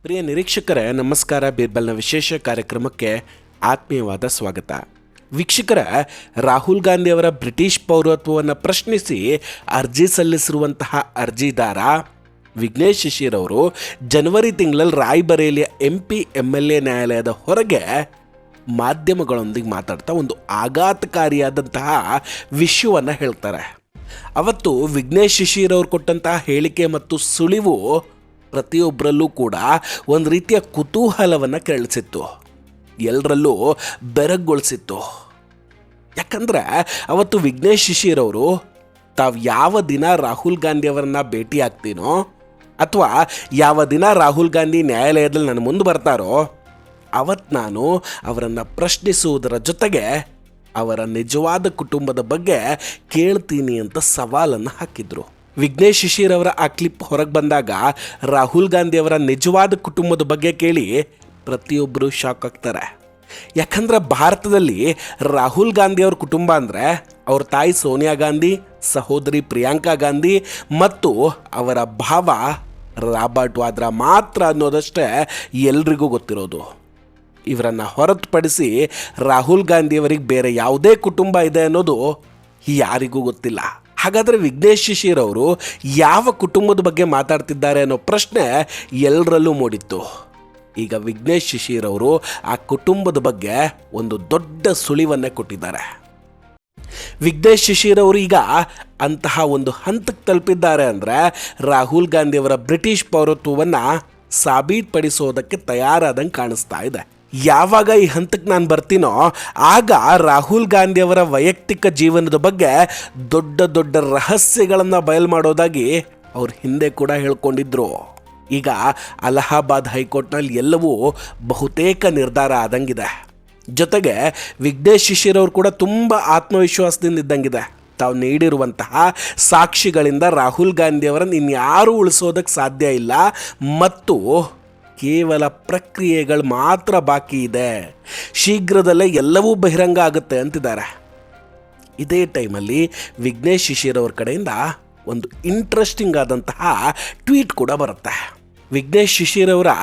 ಪ್ರಿಯ ನಿರೀಕ್ಷಕರೇ, ನಮಸ್ಕಾರ. ಬೀರ್ಬಲ್ನ ವಿಶೇಷ ಕಾರ್ಯಕ್ರಮಕ್ಕೆ ಆತ್ಮೀಯವಾದ ಸ್ವಾಗತ. ವೀಕ್ಷಕರ, ರಾಹುಲ್ ಗಾಂಧಿ ಅವರ ಬ್ರಿಟಿಷ್ ಪೌರತ್ವವನ್ನು ಪ್ರಶ್ನಿಸಿ ಅರ್ಜಿ ಸಲ್ಲಿಸಿರುವಂತಹ ಅರ್ಜಿದಾರ ವಿಘ್ನೇಶ್ ಶಿಶಿರ್ ಅವರು ಜನವರಿ ತಿಂಗಳಲ್ಲಿ ರಾಯ್ಬರೇಲಿಯ MP MLA ನ್ಯಾಯಾಲಯದ ಹೊರಗೆ ಮಾಧ್ಯಮಗಳೊಂದಿಗೆ ಮಾತಾಡ್ತಾ ಒಂದು ಆಘಾತಕಾರಿಯಾದಂತಹ ವಿಷಯವನ್ನು ಹೇಳ್ತಾರೆ. ಅವತ್ತು ವಿಘ್ನೇಶ್ ಶಿಶಿರ್ ಅವರು ಕೊಟ್ಟಂತಹ ಹೇಳಿಕೆ ಮತ್ತು ಸುಳಿವು ಪ್ರತಿಯೊಬ್ಬರಲ್ಲೂ ಕೂಡ ಒಂದು ರೀತಿಯ ಕುತೂಹಲವನ್ನು ಕೆರಳಿಸಿತ್ತು, ಎಲ್ಲರಲ್ಲೂ ಬೆರಗುಗೊಳಿಸಿತ್ತು. ಯಾಕಂದರೆ ಅವತ್ತು ವಿಘ್ನೇಶ್ ಶಿಶಿರ್ ಅವರು ತಾವು ಯಾವ ದಿನ ರಾಹುಲ್ ಗಾಂಧಿ ಅವರನ್ನು ಭೇಟಿ ಆಗ್ತೀನೋ ಅಥವಾ ಯಾವ ದಿನ ರಾಹುಲ್ ಗಾಂಧಿ ನ್ಯಾಯಾಲಯದಲ್ಲಿ ನನ್ನ ಮುಂದೆ ಬರ್ತಾರೋ ಅವತ್ತು ನಾನು ಅವರನ್ನು ಪ್ರಶ್ನಿಸುವುದರ ಜೊತೆಗೆ ಅವರ ನಿಜವಾದ ಕುಟುಂಬದ ಬಗ್ಗೆ ಕೇಳ್ತೀನಿ ಅಂತ ಸವಾಲನ್ನು ಹಾಕಿದ್ರು. ವಿಘ್ನೇಶ್ ಶಿಶಿರ್ ಅವರ ಆ ಕ್ಲಿಪ್ ಹೊರಗೆ ಬಂದಾಗ ರಾಹುಲ್ ಗಾಂಧಿ ಅವರ ನಿಜವಾದ ಕುಟುಂಬದ ಬಗ್ಗೆ ಕೇಳಿ ಪ್ರತಿಯೊಬ್ಬರು ಶಾಕ್ ಆಗ್ತಾರೆ. ಯಾಕಂದರೆ ಭಾರತದಲ್ಲಿ ರಾಹುಲ್ ಗಾಂಧಿ ಅವ್ರ ಕುಟುಂಬ ಅಂದರೆ ಅವ್ರ ತಾಯಿ ಸೋನಿಯಾ ಗಾಂಧಿ, ಸಹೋದರಿ ಪ್ರಿಯಾಂಕಾ ಗಾಂಧಿ ಮತ್ತು ಅವರ ಭಾವ ರಾಬರ್ಟ್ ವಾದ್ರಾ ಮಾತ್ರ ಅನ್ನೋದಷ್ಟೇ ಎಲ್ರಿಗೂ ಗೊತ್ತಿರೋದು. ಇವರನ್ನು ಹೊರತುಪಡಿಸಿ ರಾಹುಲ್ ಗಾಂಧಿಯವರಿಗೆ ಬೇರೆ ಯಾವುದೇ ಕುಟುಂಬ ಇದೆ ಅನ್ನೋದು ಯಾರಿಗೂ ಗೊತ್ತಿಲ್ಲ. ಹಾಗಾದರೆ ವಿಘ್ನೇಶ್ ಶಿಶಿರ್ ಅವರು ಯಾವ ಕುಟುಂಬದ ಬಗ್ಗೆ ಮಾತಾಡ್ತಿದ್ದಾರೆ ಅನ್ನೋ ಪ್ರಶ್ನೆ ಎಲ್ಲರಲ್ಲೂ ಮೂಡಿತ್ತು. ಈಗ ವಿಘ್ನೇಶ್ ಶಿಶಿರ್ ಅವರು ಆ ಕುಟುಂಬದ ಬಗ್ಗೆ ಒಂದು ದೊಡ್ಡ ಸುಳಿವನ್ನೇ ಕೊಟ್ಟಿದ್ದಾರೆ. ವಿಘ್ನೇಶ್ ಶಿಶಿರ್ ಅವರು ಈಗ ಅಂತಹ ಒಂದು ಹಂತಕ್ಕೆ ತಲುಪಿದ್ದಾರೆ ಅಂದರೆ ರಾಹುಲ್ ಗಾಂಧಿ ಅವರ ಬ್ರಿಟಿಷ್ ಪೌರತ್ವವನ್ನು ಸಾಬೀತುಪಡಿಸೋದಕ್ಕೆ ತಯಾರಾದಂಗೆ ಕಾಣಿಸ್ತಾ ಇದೆ. ಯಾವಾಗ ಈ ಹಂತಕ್ಕೆ ನಾನು ಬರ್ತೀನೋ ಆಗ ರಾಹುಲ್ ಗಾಂಧಿ ಅವರ ವೈಯಕ್ತಿಕ ಜೀವನದ ಬಗ್ಗೆ ದೊಡ್ಡ ದೊಡ್ಡ ರಹಸ್ಯಗಳನ್ನು ಬಯಲು ಮಾಡೋದಾಗಿ ಅವ್ರು ಹಿಂದೆ ಕೂಡ ಹೇಳ್ಕೊಂಡಿದ್ರು. ಈಗ ಅಲಹಾಬಾದ್ ಹೈಕೋರ್ಟ್ನಲ್ಲಿ ಎಲ್ಲವೂ ಬಹುತೇಕ ನಿರ್ಧಾರ ಆದಂಗಿದೆ. ಜೊತೆಗೆ ವಿಘ್ನೇಶ್ ಶಿಶಿರ್ ಅವರು ಕೂಡ ತುಂಬ ಆತ್ಮವಿಶ್ವಾಸದಿಂದ ಇದ್ದಂಗಿದೆ. ತಾವು ನೀಡಿರುವಂತಹ ಸಾಕ್ಷಿಗಳಿಂದ ರಾಹುಲ್ ಗಾಂಧಿ ಅವರನ್ನು ಇನ್ಯಾರೂ ಉಳಿಸೋದಕ್ಕೆ ಸಾಧ್ಯ ಇಲ್ಲ ಮತ್ತು ಕೇವಲ ಪ್ರಕ್ರಿಯೆಗಳು ಮಾತ್ರ ಬಾಕಿ ಇದೆ, ಶೀಘ್ರದಲ್ಲೇ ಎಲ್ಲವೂ ಬಹಿರಂಗ ಆಗುತ್ತೆ ಅಂತಿದ್ದಾರೆ. ಇದೇ ಟೈಮಲ್ಲಿ ವಿಘ್ನೇಶ್ ಶಿಶಿರ್ ಅವ್ರ ಕಡೆಯಿಂದ ಒಂದು ಇಂಟ್ರೆಸ್ಟಿಂಗ್ ಆದಂತಹ ಟ್ವೀಟ್ ಕೂಡ ಬರುತ್ತೆ. ವಿಘ್ನೇಶ್ ಶಿಶಿರ್ ಅವರ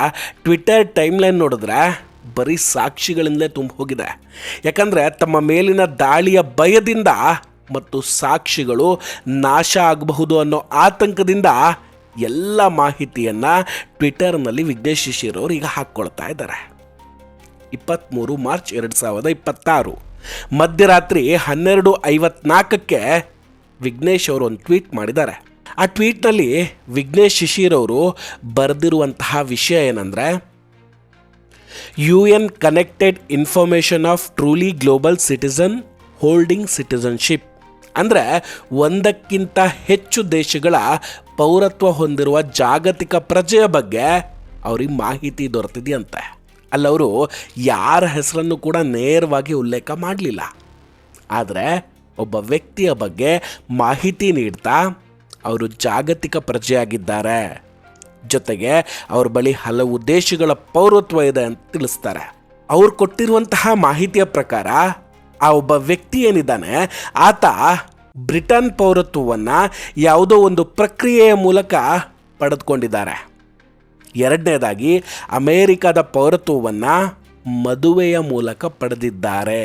ಟ್ವಿಟರ್ ಟೈಮ್ಲೈನ್ ನೋಡಿದ್ರೆ ಬರೀ ಸಾಕ್ಷಿಗಳಿಂದಲೇ ತುಂಬ ಹೋಗಿದೆ. ಯಾಕಂದರೆ ತಮ್ಮ ಮೇಲಿನ ದಾಳಿಯ ಭಯದಿಂದ ಮತ್ತು ಸಾಕ್ಷಿಗಳು ನಾಶ ಆಗಬಹುದು ಅನ್ನೋ ಆತಂಕದಿಂದ ಎಲ್ಲ ಮಾಹಿತಿಯನ್ನು ಟ್ವಿಟರ್ನಲ್ಲಿ ವಿಘ್ನೇಶ್ ಶಿಶಿರ್ ಅವರು ಈಗ ಹಾಕ್ಕೊಳ್ತಾ ಇದ್ದಾರೆ. 23 ಮಾರ್ಚ್ 2026 ಮಧ್ಯರಾತ್ರಿ 12:54 ವಿಘ್ನೇಶ್ ಅವರು ಒಂದು ಟ್ವೀಟ್ ಮಾಡಿದ್ದಾರೆ. ಆ ಟ್ವೀಟ್ನಲ್ಲಿ ವಿಘ್ನೇಶ್ ಶಿಶಿರ್ ಅವರು ಬರೆದಿರುವಂತಹ ವಿಷಯ ಏನಂದರೆ, UN connected information of truly global citizen holding citizenship. ಅಂದರೆ ಒಂದಕ್ಕಿಂತ ಹೆಚ್ಚು ದೇಶಗಳ ಪೌರತ್ವ ಹೊಂದಿರುವ ಜಾಗತಿಕ ಪ್ರಜೆಯ ಬಗ್ಗೆ ಅವ್ರಿಗೆ ಮಾಹಿತಿ ದೊರೆತಿದೆಯಂತೆ. ಅಲ್ಲವರು ಯಾರ ಹೆಸರನ್ನು ಕೂಡ ನೇರವಾಗಿ ಉಲ್ಲೇಖ ಮಾಡಲಿಲ್ಲ. ಆದರೆ ಒಬ್ಬ ವ್ಯಕ್ತಿಯ ಬಗ್ಗೆ ಮಾಹಿತಿ ನೀಡ್ತಾ ಅವರು ಜಾಗತಿಕ ಪ್ರಜೆಯಾಗಿದ್ದಾರೆ, ಜೊತೆಗೆ ಅವ್ರ ಬಳಿ ಹಲವು ದೇಶಗಳ ಪೌರತ್ವ ಇದೆ ಅಂತ ತಿಳಿಸ್ತಾರೆ. ಅವ್ರು ಕೊಟ್ಟಿರುವಂತಹ ಮಾಹಿತಿಯ ಪ್ರಕಾರ ಆ ಒಬ್ಬ ವ್ಯಕ್ತಿ ಏನಿದ್ದಾನೆ ಆತ ಬ್ರಿಟನ್ ಪೌರತ್ವವನ್ನು ಯಾವುದೋ ಒಂದು ಪ್ರಕ್ರಿಯೆಯ ಮೂಲಕ ಪಡೆದುಕೊಂಡಿದ್ದಾರೆ. ಎರಡನೇದಾಗಿ ಅಮೇರಿಕಾದ ಪೌರತ್ವವನ್ನು ಮದುವೆಯ ಮೂಲಕ ಪಡೆದಿದ್ದಾರೆ.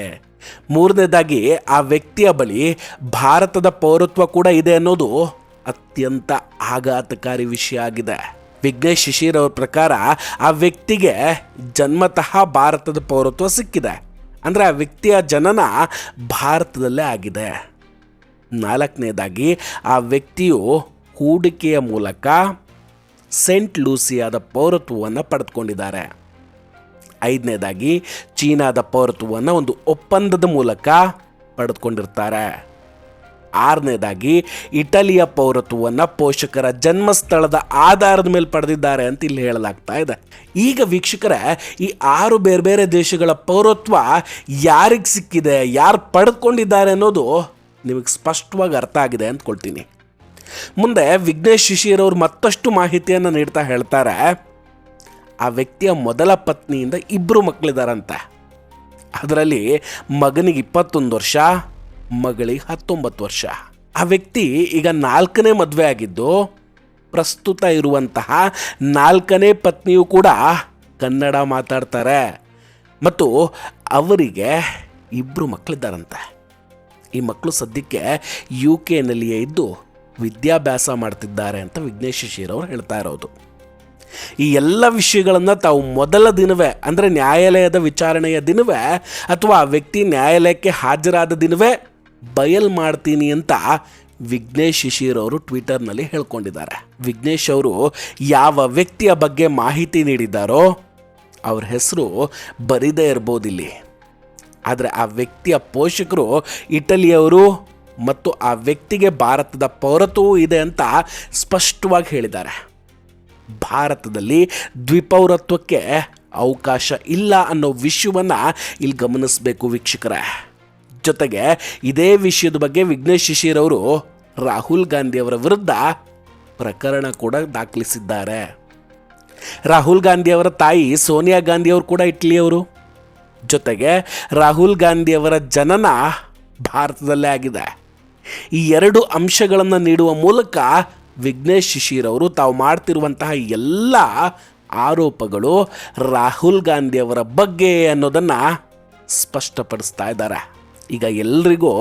ಮೂರನೇದಾಗಿ ಆ ವ್ಯಕ್ತಿಯ ಬಳಿ ಭಾರತದ ಪೌರತ್ವ ಕೂಡ ಇದೆ ಅನ್ನೋದು ಅತ್ಯಂತ ಆಘಾತಕಾರಿ ವಿಷಯ ಆಗಿದೆ. ವಿಘ್ನೇಶ್ ಶಿಶಿರ್ ಅವ್ರ ಪ್ರಕಾರ ಆ ವ್ಯಕ್ತಿಗೆ ಜನ್ಮತಃ ಭಾರತದ ಪೌರತ್ವ ಸಿಕ್ಕಿದೆ. ಅಂದರೆ ಆ ವ್ಯಕ್ತಿಯ ಜನನ ಭಾರತದಲ್ಲೇ ಆಗಿದೆ. ನಾಲ್ಕನೇದಾಗಿ ಆ ವ್ಯಕ್ತಿಯು ಹೂಡಿಕೆಯ ಮೂಲಕ ಸೆಂಟ್ ಲೂಸಿಯಾದ ಪೌರತ್ವವನ್ನು ಪಡೆದುಕೊಂಡಿದ್ದಾರೆ. ಐದನೇದಾಗಿ ಚೀನಾದ ಪೌರತ್ವವನ್ನು ಒಂದು ಒಪ್ಪಂದದ ಮೂಲಕ ಪಡೆದುಕೊಂಡಿರ್ತಾರೆ. ಆರನೇದಾಗಿ ಇಟಲಿಯ ಪೌರತ್ವವನ್ನು ಪೋಷಕರ ಜನ್ಮಸ್ಥಳದ ಆಧಾರದ ಮೇಲೆ ಪಡೆದಿದ್ದಾರೆ ಅಂತ ಇಲ್ಲಿ ಹೇಳಲಾಗ್ತಾ ಇದೆ. ಈಗ ವೀಕ್ಷಕರೇ, ಈ 6 ಬೇರೆ ಬೇರೆ ದೇಶಗಳ ಪೌರತ್ವ ಯಾರಿಗೆ ಸಿಕ್ಕಿದೆ, ಯಾರು ಪಡೆದುಕೊಂಡಿದ್ದಾರೆ ಅನ್ನೋದು ನಿಮಗೆ ಸ್ಪಷ್ಟವಾಗಿ ಅರ್ಥ ಆಗಿದೆ ಅಂದ್ಕೊಳ್ತೀನಿ. ಮುಂದೆ ವಿಘ್ನೇಶ್ ಶಿಶಿರ್ ಅವರು ಮತ್ತಷ್ಟು ಮಾಹಿತಿಯನ್ನು ನೀಡ್ತಾ ಹೇಳ್ತಾರೆ, ಆ ವ್ಯಕ್ತಿಯ ಮೊದಲ ಪತ್ನಿಯಿಂದ 2 ಮಕ್ಕಳಿದ್ದಾರಂತೆ. ಅದರಲ್ಲಿ ಮಗನಿಗೆ 21 ವರ್ಷ, ಮಗಳಿಗೆ 19 ವರ್ಷ. ಆ ವ್ಯಕ್ತಿ ಈಗ 4ನೇ ಮದುವೆ ಆಗಿದ್ದು, ಪ್ರಸ್ತುತ ಇರುವಂತಹ 4ನೇ ಪತ್ನಿಯು ಕೂಡ ಕನ್ನಡ ಮಾತಾಡ್ತಾರೆ ಮತ್ತು ಅವರಿಗೆ 2 ಮಕ್ಕಳಿದ್ದಾರಂತೆ. ಈ ಮಕ್ಕಳು ಸದ್ಯಕ್ಕೆ UK-ನಲ್ಲಿಯೇ ಇದ್ದು ವಿದ್ಯಾಭ್ಯಾಸ ಮಾಡ್ತಿದ್ದಾರೆ ಅಂತ ವಿಘ್ನೇಶ್ ಶಿಶಿರ್ ಅವರು ಹೇಳ್ತಾ ಇರೋದು. ಈ ಎಲ್ಲ ವಿಷಯಗಳನ್ನು ತಾವು ಮೊದಲ ದಿನವೇ, ಅಂದರೆ ನ್ಯಾಯಾಲಯದ ವಿಚಾರಣೆಯ ದಿನವೇ ಅಥವಾ ಆ ವ್ಯಕ್ತಿ ನ್ಯಾಯಾಲಯಕ್ಕೆ ಹಾಜರಾದ ದಿನವೇ ಬಯಲ್ ಮಾಡ್ತೀನಿ ಅಂತ ವಿಘ್ನೇಶ್ ಶಿಶಿರ್ ಅವರು ಟ್ವಿಟರ್ನಲ್ಲಿ ಹೇಳ್ಕೊಂಡಿದ್ದಾರೆ. ವಿಘ್ನೇಶ್ ಅವರು ಯಾವ ವ್ಯಕ್ತಿಯ ಬಗ್ಗೆ ಮಾಹಿತಿ ನೀಡಿದ್ದಾರೋ ಅವ್ರ ಹೆಸರು ಬರಿದೇ ಇರ್ಬೋದಿಲ್ಲಿ. ಆದರೆ ಆ ವ್ಯಕ್ತಿಯ ಪೋಷಕರು ಇಟಲಿಯವರು ಮತ್ತು ಆ ವ್ಯಕ್ತಿಗೆ ಭಾರತದ ಪೌರತ್ವವೂ ಇದೆ ಅಂತ ಸ್ಪಷ್ಟವಾಗಿ ಹೇಳಿದ್ದಾರೆ. ಭಾರತದಲ್ಲಿ ದ್ವಿಪೌರತ್ವಕ್ಕೆ ಅವಕಾಶ ಇಲ್ಲ ಅನ್ನೋ ವಿಷಯವನ್ನು ಇಲ್ಲಿ ಗಮನಿಸಬೇಕು ವೀಕ್ಷಕರೇ. ಜೊತೆಗೆ ಇದೇ ವಿಷಯದ ಬಗ್ಗೆ ವಿಘ್ನೇಶ್ ಶಿಶಿರ್ ಅವರು ರಾಹುಲ್ ಗಾಂಧಿ ಅವರ ವಿರುದ್ಧ ಪ್ರಕರಣ ಕೂಡ ದಾಖಲಿಸಿದ್ದಾರೆ. ರಾಹುಲ್ ಗಾಂಧಿ ಅವರ ತಾಯಿ ಸೋನಿಯಾ ಗಾಂಧಿ ಅವರು ಕೂಡ ಇಟಲಿಯವರು. ಜೊತೆಗೆ ರಾಹುಲ್ ಗಾಂಧಿ ಅವರ ಜನನ ಭಾರತದಲ್ಲೇ ಆಗಿದೆ. ಈ 2 ಅಂಶಗಳನ್ನು ನೀಡುವ ಮೂಲಕ ವಿಘ್ನೇಶ್ ಶಿಶಿರ್ ಅವರು ತಾವು ಮಾಡ್ತಿರುವಂತಹ ಎಲ್ಲ ಆರೋಪಗಳು ರಾಹುಲ್ ಗಾಂಧಿ ಅವರ ಬಗ್ಗೆ ಅನ್ನೋದನ್ನು ಸ್ಪಷ್ಟಪಡಿಸ್ತಾ ಇದ್ದಾರೆ. ಈಗ ಎಲ್ರಿಗೂ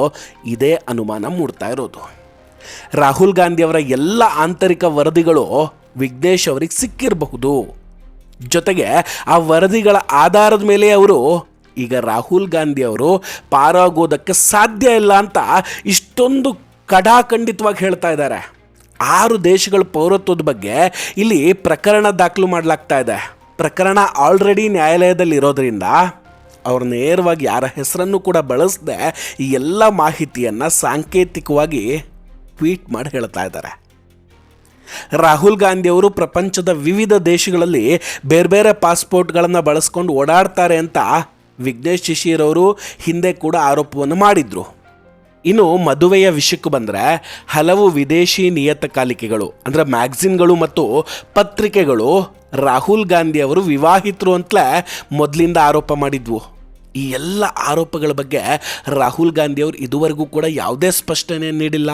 ಇದೇ ಅನುಮಾನ ಮೂಡ್ತಾ ಇರೋದು. ರಾಹುಲ್ ಗಾಂಧಿ ಅವರ ಎಲ್ಲ ಆಂತರಿಕ ವರದಿಗಳು ವಿಘ್ನೇಶ್ ಅವರಿಗೆ ಸಿಕ್ಕಿರಬಹುದು. ಜೊತೆಗೆ ಆ ವರದಿಗಳ ಆಧಾರದ ಮೇಲೆ ಅವರು ಈಗ ರಾಹುಲ್ ಗಾಂಧಿ ಅವರು ಪಾರಾಗೋದಕ್ಕೆ ಸಾಧ್ಯ ಇಲ್ಲ ಅಂತ ಇಷ್ಟೊಂದು ಕಡಾಖಂಡಿತವಾಗಿ ಹೇಳ್ತಾ ಇದ್ದಾರೆ. 6 ದೇಶಗಳ ಪೌರತ್ವದ ಬಗ್ಗೆ ಇಲ್ಲಿ ಪ್ರಕರಣ ದಾಖಲು ಮಾಡಲಾಗ್ತಾ ಇದೆ. ಪ್ರಕರಣ ಆಲ್ರೆಡಿ ನ್ಯಾಯಾಲಯದಲ್ಲಿ ಇರೋದ್ರಿಂದ ಅವರು ನೇರವಾಗಿ ಯಾರ ಹೆಸರನ್ನು ಕೂಡ ಬಳಸದೆ ಈ ಎಲ್ಲ ಮಾಹಿತಿಯನ್ನು ಸಾಂಕೇತಿಕವಾಗಿ ಟ್ವೀಟ್ ಮಾಡಿ ಹೇಳ್ತಾ ಇದ್ದಾರೆ. ರಾಹುಲ್ ಗಾಂಧಿ ಅವರು ಪ್ರಪಂಚದ ವಿವಿಧ ದೇಶಗಳಲ್ಲಿ ಬೇರೆ ಬೇರೆ ಪಾಸ್ಪೋರ್ಟ್ಗಳನ್ನು ಬಳಸ್ಕೊಂಡು ಓಡಾಡ್ತಾರೆ ಅಂತ ವಿಘ್ನೇಶ್ ಶಿಶಿರ್ ಅವರು ಹಿಂದೆ ಕೂಡ ಆರೋಪವನ್ನು ಮಾಡಿದ್ರು. ಇನ್ನು ಮದುವೆಯ ವಿಷಯಕ್ಕೆ ಬಂದರೆ ಹಲವು ವಿದೇಶಿ ನಿಯತಕಾಲಿಕೆಗಳು ಅಂದರೆ ಮ್ಯಾಗ್ಝಿನ್ಗಳು ಮತ್ತು ಪತ್ರಿಕೆಗಳು ರಾಹುಲ್ ಗಾಂಧಿ ಅವರು ವಿವಾಹಿತರು ಅಂತಲೇ ಮೊದಲಿಂದ ಆರೋಪ ಮಾಡಿದ್ವು. ಈ ಎಲ್ಲ ಆರೋಪಗಳ ಬಗ್ಗೆ ರಾಹುಲ್ ಗಾಂಧಿ ಅವರು ಇದುವರೆಗೂ ಕೂಡ ಯಾವುದೇ ಸ್ಪಷ್ಟನೆ ನೀಡಿಲ್ಲ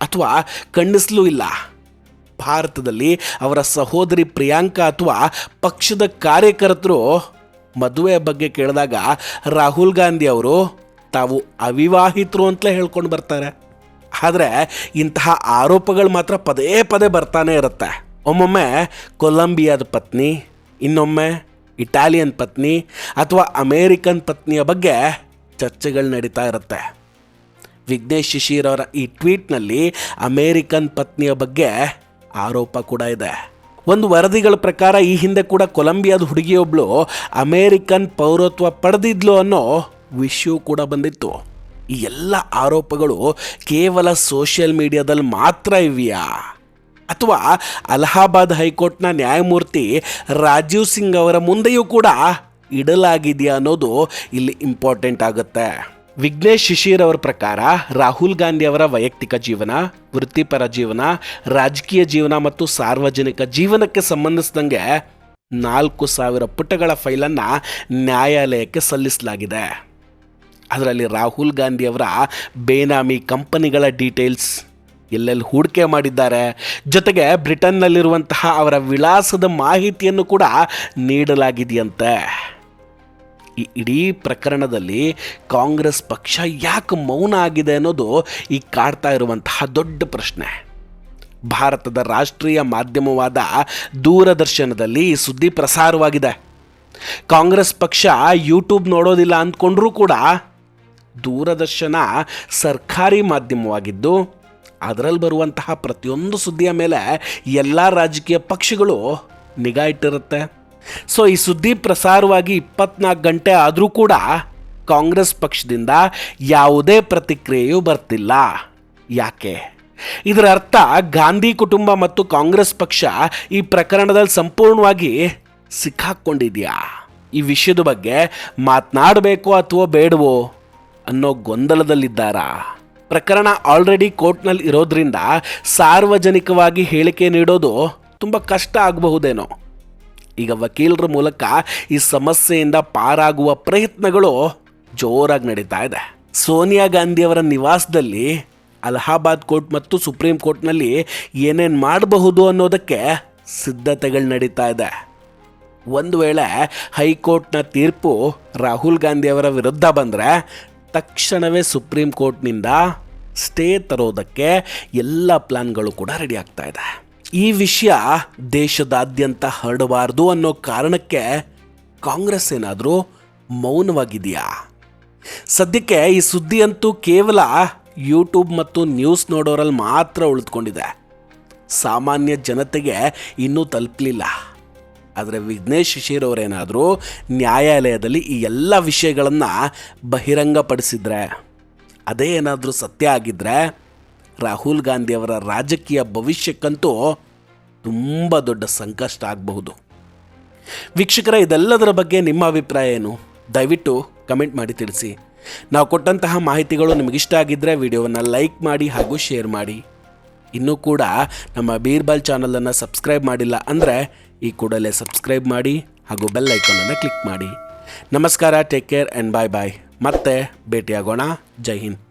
ಅಥವಾ ಖಂಡಿಸಲೂ ಇಲ್ಲ. ಭಾರತದಲ್ಲಿ ಅವರ ಸಹೋದರಿ ಪ್ರಿಯಾಂಕಾ ಅಥವಾ ಪಕ್ಷದ ಕಾರ್ಯಕರ್ತರು ಮದುವೆಯ ಬಗ್ಗೆ ಕೇಳಿದಾಗ ರಾಹುಲ್ ಗಾಂಧಿ ಅವರು ತಾವು ಅವಿವಾಹಿತರು ಅಂತಲೇ ಹೇಳ್ಕೊಂಡು ಬರ್ತಾರೆ. ಆದರೆ ಇಂತಹ ಆರೋಪಗಳು ಮಾತ್ರ ಪದೇ ಪದೇ ಬರ್ತಾನೆ ಇರುತ್ತೆ. ಒಮ್ಮೊಮ್ಮೆ ಕೊಲಂಬಿಯಾದ ಪತ್ನಿ, ಇನ್ನೊಮ್ಮೆ ಇಟಾಲಿಯನ್ ಪತ್ನಿ ಅಥವಾ ಅಮೇರಿಕನ್ ಪತ್ನಿಯ ಬಗ್ಗೆ ಚರ್ಚೆಗಳು ನಡೀತಾ ಇರುತ್ತೆ. ವಿಘ್ನೇಶ್ ಶಿಶಿರ್ ಅವರ ಈ ಟ್ವೀಟ್ನಲ್ಲಿ ಅಮೇರಿಕನ್ ಪತ್ನಿಯ ಬಗ್ಗೆ ಆರೋಪ ಕೂಡ ಇದೆ. ಒಂದು ವರದಿಗಳ ಪ್ರಕಾರ ಈ ಹಿಂದೆ ಕೂಡ ಕೊಲಂಬಿಯಾದ ಹುಡುಗಿಯೊಬ್ಬಳು ಅಮೇರಿಕನ್ ಪೌರತ್ವ ಪಡೆದಿದ್ಲು ಅನ್ನೋ ವಿಷಯ ಕೂಡ ಬಂದಿತ್ತು. ಈ ಎಲ್ಲ ಆರೋಪಗಳು ಕೇವಲ ಸೋಷಿಯಲ್ ಮೀಡಿಯಾದಲ್ಲಿ ಮಾತ್ರ ಇವೆಯಾ ಅಥವಾ ಅಲಹಾಬಾದ್ ಹೈಕೋರ್ಟ್ನ ನ್ಯಾಯಮೂರ್ತಿ ರಾಜೀವ್ ಸಿಂಗ್ ಅವರ ಮುಂದೆಯೂ ಕೂಡ ಇಡಲಾಗಿದೆಯಾ ಅನ್ನೋದು ಇಲ್ಲಿ ಇಂಪಾರ್ಟೆಂಟ್ ಆಗುತ್ತೆ. ವಿಘ್ನೇಶ್ ಶಿಶಿರ್ ಅವರ ಪ್ರಕಾರ ರಾಹುಲ್ ಗಾಂಧಿ ಅವರ ವೈಯಕ್ತಿಕ ಜೀವನ, ವೃತ್ತಿಪರ ಜೀವನ, ರಾಜಕೀಯ ಜೀವನ ಮತ್ತು ಸಾರ್ವಜನಿಕ ಜೀವನಕ್ಕೆ ಸಂಬಂಧಿಸಿದಂಗೆ 4,000 ಪುಟಗಳ ಫೈಲನ್ನು ನ್ಯಾಯಾಲಯಕ್ಕೆ ಸಲ್ಲಿಸಲಾಗಿದೆ. ಅದರಲ್ಲಿ ರಾಹುಲ್ ಗಾಂಧಿ ಅವರ ಬೇನಾಮಿ ಕಂಪನಿಗಳ ಡೀಟೇಲ್ಸ್, ಎಲ್ಲೆಲ್ಲಿ ಹೂಡಿಕೆ ಮಾಡಿದ್ದಾರೆ, ಜೊತೆಗೆ ಬ್ರಿಟನ್ನಲ್ಲಿರುವಂತಹ ಅವರ ವಿಳಾಸದ ಮಾಹಿತಿಯನ್ನು ಕೂಡ ನೀಡಲಾಗಿದೆಯಂತೆ. ಈ ಇಡೀ ಪ್ರಕರಣದಲ್ಲಿ ಕಾಂಗ್ರೆಸ್ ಪಕ್ಷ ಯಾಕೆ ಮೌನ ಆಗಿದೆ ಅನ್ನೋದು ಈ ಕಾಡ್ತಾ ಇರುವಂತಹ ದೊಡ್ಡ ಪ್ರಶ್ನೆ. ಭಾರತದ ರಾಷ್ಟ್ರೀಯ ಮಾಧ್ಯಮವಾದ ದೂರದರ್ಶನದಲ್ಲಿ ಈ ಸುದ್ದಿ ಪ್ರಸಾರವಾಗಿದೆ. ಕಾಂಗ್ರೆಸ್ ಪಕ್ಷ ಯೂಟ್ಯೂಬ್ ನೋಡೋದಿಲ್ಲ ಅಂದ್ಕೊಂಡ್ರೂ ಕೂಡ ದೂರದರ್ಶನ ಸರ್ಕಾರಿ ಮಾಧ್ಯಮವಾಗಿದ್ದು ಅದರಲ್ಲಿ ಬರುವಂತಹ ಪ್ರತಿಯೊಂದು ಸುದ್ದಿಯ ಮೇಲೆ ಎಲ್ಲ ರಾಜಕೀಯ ಪಕ್ಷಗಳು ನಿಗಾ ಇಟ್ಟಿರುತ್ತೆ. ಸೊ ಈ ಸುದ್ದಿ ಪ್ರಸಾರವಾಗಿ 24 ಗಂಟೆ ಆದರೂ ಕೂಡ ಕಾಂಗ್ರೆಸ್ ಪಕ್ಷದಿಂದ ಯಾವುದೇ ಪ್ರತಿಕ್ರಿಯೆಯೂ ಬರ್ತಿಲ್ಲ. ಯಾಕೆ? ಇದರ ಅರ್ಥ ಗಾಂಧಿ ಕುಟುಂಬ ಮತ್ತು ಕಾಂಗ್ರೆಸ್ ಪಕ್ಷ ಈ ಪ್ರಕರಣದಲ್ಲಿ ಸಂಪೂರ್ಣವಾಗಿ ಸಿಕ್ಕಾಕ್ಕೊಂಡಿದೆಯಾ? ಈ ವಿಷಯದ ಬಗ್ಗೆ ಮಾತನಾಡಬೇಕು ಅಥವಾ ಬೇಡವೋ ಅನ್ನೋ ಗೊಂದಲದಲ್ಲಿದ್ದಾರಾ? ಪ್ರಕರಣ ಆಲ್ರೆಡಿ ಕೋರ್ಟ್ನಲ್ಲಿ ಇರೋದ್ರಿಂದ ಸಾರ್ವಜನಿಕವಾಗಿ ಹೇಳಿಕೆ ನೀಡೋದು ತುಂಬ ಕಷ್ಟ ಆಗಬಹುದೇನೋ. ಈಗ ವಕೀಲರ ಮೂಲಕ ಈ ಸಮಸ್ಯೆಯಿಂದ ಪಾರಾಗುವ ಪ್ರಯತ್ನಗಳು ಜೋರಾಗಿ ನಡೀತಾ ಇದೆ. ಸೋನಿಯಾ ಗಾಂಧಿ ಅವರ ನಿವಾಸದಲ್ಲಿ ಅಲಹಾಬಾದ್ ಕೋರ್ಟ್ ಮತ್ತು ಸುಪ್ರೀಂ ಕೋರ್ಟ್ನಲ್ಲಿ ಏನೇನು ಮಾಡಬಹುದು ಅನ್ನೋದಕ್ಕೆ ಸಿದ್ಧತೆಗಳು ನಡೀತಾ ಇದೆ. ಒಂದು ವೇಳೆ ಹೈಕೋರ್ಟ್ನ ತೀರ್ಪು ರಾಹುಲ್ ಗಾಂಧಿಯವರ ವಿರುದ್ಧ ಬಂದರೆ ತಕ್ಷಣವೇ ಸುಪ್ರೀಂ ಕೋರ್ಟ್ನಿಂದ ಸ್ಟೇ ತರೋದಕ್ಕೆ ಎಲ್ಲ ಪ್ಲಾನ್ಗಳು ಕೂಡ ರೆಡಿ ಆಗ್ತಾ ಇದೆ. ಈ ವಿಷಯ ದೇಶದಾದ್ಯಂತ ಹರಡಬಾರ್ದು ಅನ್ನೋ ಕಾರಣಕ್ಕೆ ಕಾಂಗ್ರೆಸ್ ಏನಾದರೂ ಮೌನವಾಗಿದೆಯಾ? ಸದ್ಯಕ್ಕೆ ಈ ಸುದ್ದಿಯಂತೂ ಕೇವಲ ಯೂಟ್ಯೂಬ್ ಮತ್ತು ನ್ಯೂಸ್ ನೋಡೋರಲ್ಲಿ ಮಾತ್ರ ಉಳಿದುಕೊಂಡಿದೆ. ಸಾಮಾನ್ಯ ಜನತೆಗೆ ಇನ್ನೂ ತಲುಪಲಿಲ್ಲ. ಆದರೆ ವಿಘ್ನೇಶ್ ಶಿಶಿರ್ ಅವರೇನಾದರೂ ನ್ಯಾಯಾಲಯದಲ್ಲಿ ಈ ಎಲ್ಲ ವಿಷಯಗಳನ್ನು ಬಹಿರಂಗಪಡಿಸಿದ್ರೆ, ಅದೇ ಏನಾದರೂ ಸತ್ಯ ಆಗಿದ್ದರೆ ರಾಹುಲ್ ಗಾಂಧಿಯವರ ರಾಜಕೀಯ ಭವಿಷ್ಯಕ್ಕಂತೂ ತುಂಬ ದೊಡ್ಡ ಸಂಕಷ್ಟ ಆಗಬಹುದು. ವೀಕ್ಷಕರೇ, ಇದೆಲ್ಲದರ ಬಗ್ಗೆ ನಿಮ್ಮ ಅಭಿಪ್ರಾಯ ಏನು? ದಯವಿಟ್ಟು ಕಮೆಂಟ್ ಮಾಡಿ ತಿಳಿಸಿ. ನಾವು ಕೊಟ್ಟಂತಹ ಮಾಹಿತಿಗಳು ನಿಮಗಿಷ್ಟ ಆಗಿದ್ದರೆ ವಿಡಿಯೋವನ್ನು ಲೈಕ್ ಮಾಡಿ ಹಾಗೂ ಶೇರ್ ಮಾಡಿ. ಇನ್ನೂ ಕೂಡ ನಮ್ಮ ಬೀರ್ಬಲ್ ಚಾನಲನ್ನು ಸಬ್ಸ್ಕ್ರೈಬ್ ಮಾಡಿಲ್ಲ ಅಂದರೆ ಈ ಕೂಡಲೇ ಸಬ್ಸ್ಕ್ರೈಬ್ ಮಾಡಿ ಹಾಗೂ ಬೆಲ್ ಐಕಾನನ್ನು ಕ್ಲಿಕ್ ಮಾಡಿ. ನಮಸ್ಕಾರ, ಟೇಕ್ ಕೇರ್ ಆ್ಯಂಡ್ ಬಾಯ್ ಬಾಯ್. ಮತ್ತೆ ಭೇಟಿಯಾಗೋಣ. ಜೈ ಹಿಂದ್.